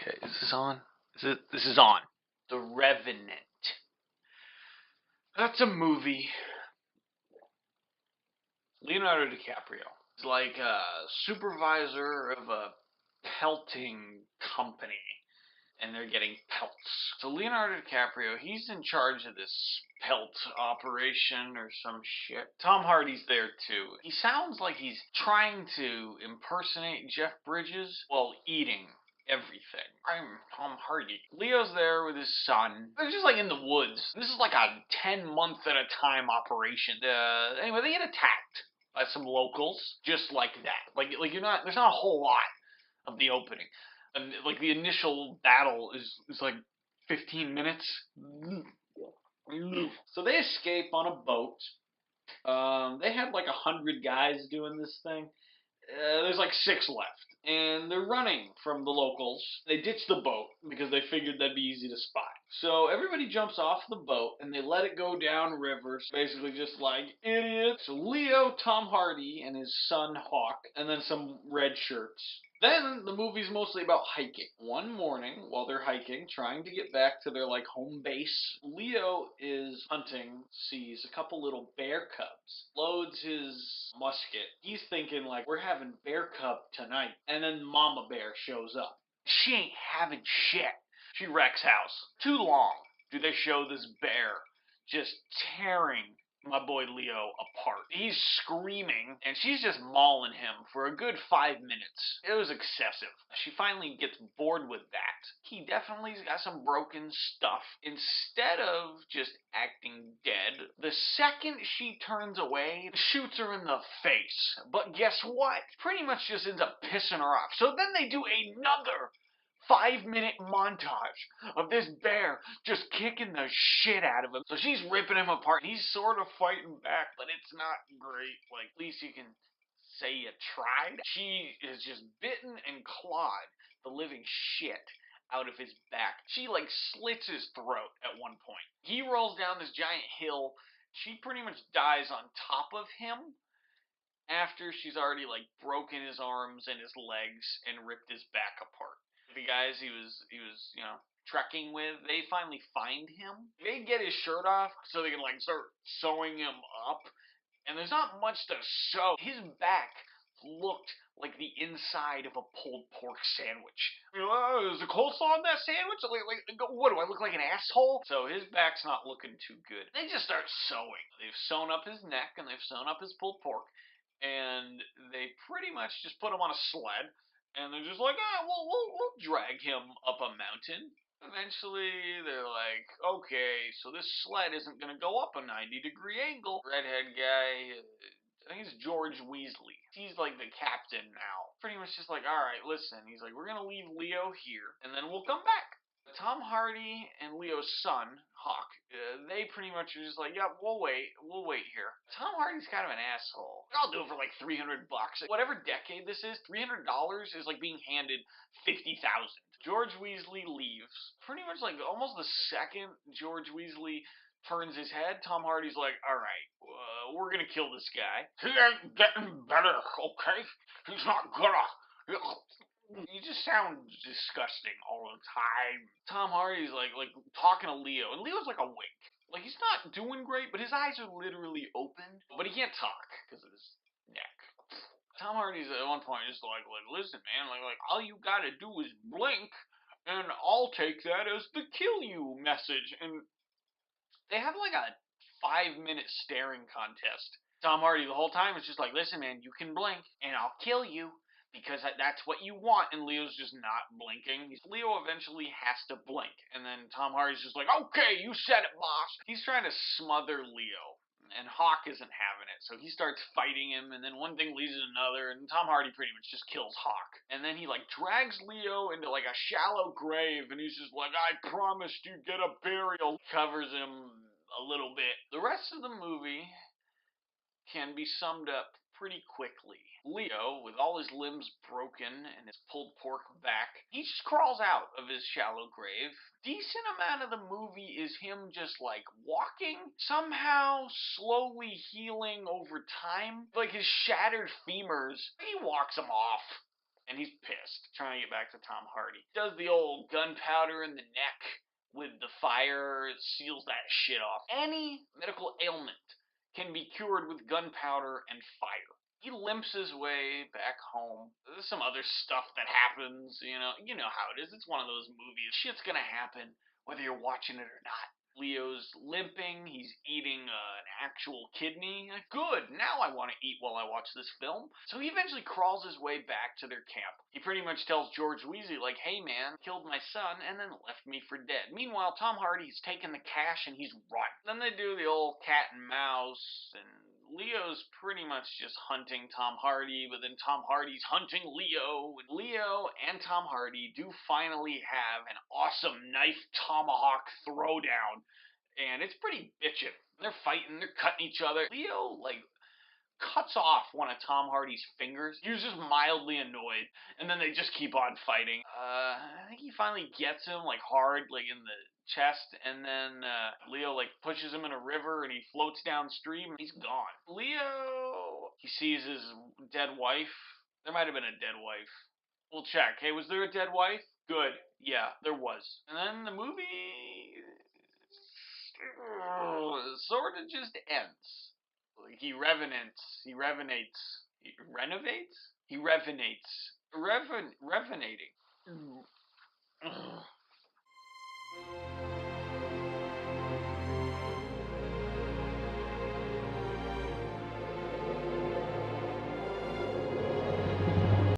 Okay, is this on? This is on. The Revenant. That's a movie. Leonardo DiCaprio is like a supervisor of a pelting company, and they're getting pelts. So Leonardo DiCaprio, he's in charge of this pelt operation or some shit. Tom Hardy's there too. He sounds like he's trying to impersonate Jeff Bridges while eating everything. I'm Tom Hardy. Leo's there with his son. They're just like in the woods. This is like a 10-month at a time operation. Anyway, they get attacked by some locals, just like that. Like there's not a whole lot of the opening. And like the initial battle is like 15 minutes. So they escape on a boat. They had like 100 guys doing this thing. There's like 6 left, and they're running from the locals. They ditch the boat because they figured that'd be easy to spot. So everybody jumps off the boat, and they let it go down river, basically just like idiots. So Leo, Tom Hardy, and his son Hawk, and then some red shirts. Then the movie's mostly about hiking. One morning, while they're hiking, trying to get back to their like home base, Leo is hunting, sees a couple little bear cubs, loads his musket. He's thinking like, we're having bear cub tonight. And then Mama Bear shows up. She ain't having shit. She wrecks house. Too long do they show this bear just tearing my boy Leo apart. He's screaming, and she's just mauling him for a good 5 minutes. It was excessive. She finally gets bored with that. He definitely's got some broken stuff. Instead of just acting dead, the second she turns away, shoots her in the face. But guess what? Pretty much just ends up pissing her off. So then they do another 5-minute montage of this bear just kicking the shit out of him. So she's ripping him apart. He's sort of fighting back, but it's not great. Like, at least you can say you tried. She is just bitten and clawed the living shit out of his back. She, like, slits his throat at one point. He rolls down this giant hill. She pretty much dies on top of him after she's already, like, broken his arms and his legs and ripped his back apart. The guys he was trekking with, they finally find him. They get his shirt off so they can like start sewing him up, and there's not much to sew. His back looked like the inside of a pulled pork sandwich. Is the coleslaw on that sandwich? What do I look like, an asshole? So his back's not looking too good. They just start sewing. They've sewn up his neck and they've sewn up his pulled pork, and they pretty much just put him on a sled. And they're just like, we'll drag him up a mountain. Eventually, they're like, okay, so this sled isn't going to go up a 90-degree angle. Redhead guy, I think it's George Weasley. He's like the captain now. Pretty much just like, all right, listen. He's like, we're going to leave Leo here, and then we'll come back. Tom Hardy and Leo's son, Hawk, they pretty much are just like, yeah, we'll wait here. Tom Hardy's kind of an asshole. I'll do it for like $300. Whatever decade this is, $300 is like being handed $50,000. George Weasley leaves. Pretty much like almost the second George Weasley turns his head, Tom Hardy's like, all right, we're gonna kill this guy. He ain't getting better, okay? He's not gonna. You just sound disgusting all the time. Tom Hardy's like talking to Leo, and Leo's like awake. Like he's not doing great, but his eyes are literally open. But he can't talk because of his neck. Tom Hardy's at one point just like listen, man, like all you gotta do is blink, and I'll take that as the kill you message. And they have like a 5-minute staring contest. Tom Hardy the whole time is just like, listen, man, you can blink, and I'll kill you. Because that's what you want, and Leo's just not blinking. Leo eventually has to blink, and then Tom Hardy's just like, okay, you said it, boss. He's trying to smother Leo, and Hawk isn't having it, so he starts fighting him, and then one thing leads to another, and Tom Hardy pretty much just kills Hawk. And then he, like, drags Leo into, like, a shallow grave, and he's just like, I promised you'd get a burial. Covers him a little bit. The rest of the movie can be summed up pretty quickly. Leo, with all his limbs broken and his pulled pork back, he just crawls out of his shallow grave. Decent amount of the movie is him just like walking, somehow slowly healing over time. Like his shattered femurs, he walks them off. and he's pissed, trying to get back to Tom Hardy. Does the old gunpowder in the neck with the fire, seals that shit off. Any medical ailment can be cured with gunpowder and fire. He limps his way back home. There's some other stuff that happens, you know how it is. It's one of those movies. Shit's gonna happen whether you're watching it or not. Leo's limping. He's eating an actual kidney. Good. Now I want to eat while I watch this film. So he eventually crawls his way back to their camp. He pretty much tells George Weasley, like, hey man, killed my son and then left me for dead. Meanwhile, Tom Hardy's taken the cash and he's run. Then they do the old cat and mouse, and Leo's pretty much just hunting Tom Hardy, but then Tom Hardy's hunting Leo. And Leo and Tom Hardy do finally have an awesome knife tomahawk throwdown, and it's pretty bitchin'. They're fighting, they're cutting each other. Leo, cuts off one of Tom Hardy's fingers. He was just mildly annoyed, and then they just keep on fighting. I think he finally gets him, hard, in the chest, and then Leo, pushes him in a river, and he floats downstream, and he's gone. Leo, he sees his dead wife. There might have been a dead wife. We'll check. Hey, was there a dead wife? Good. Yeah, there was. And then the movie sort of just ends. He revenates. He revenates. He renovates? He revenates. Revenating.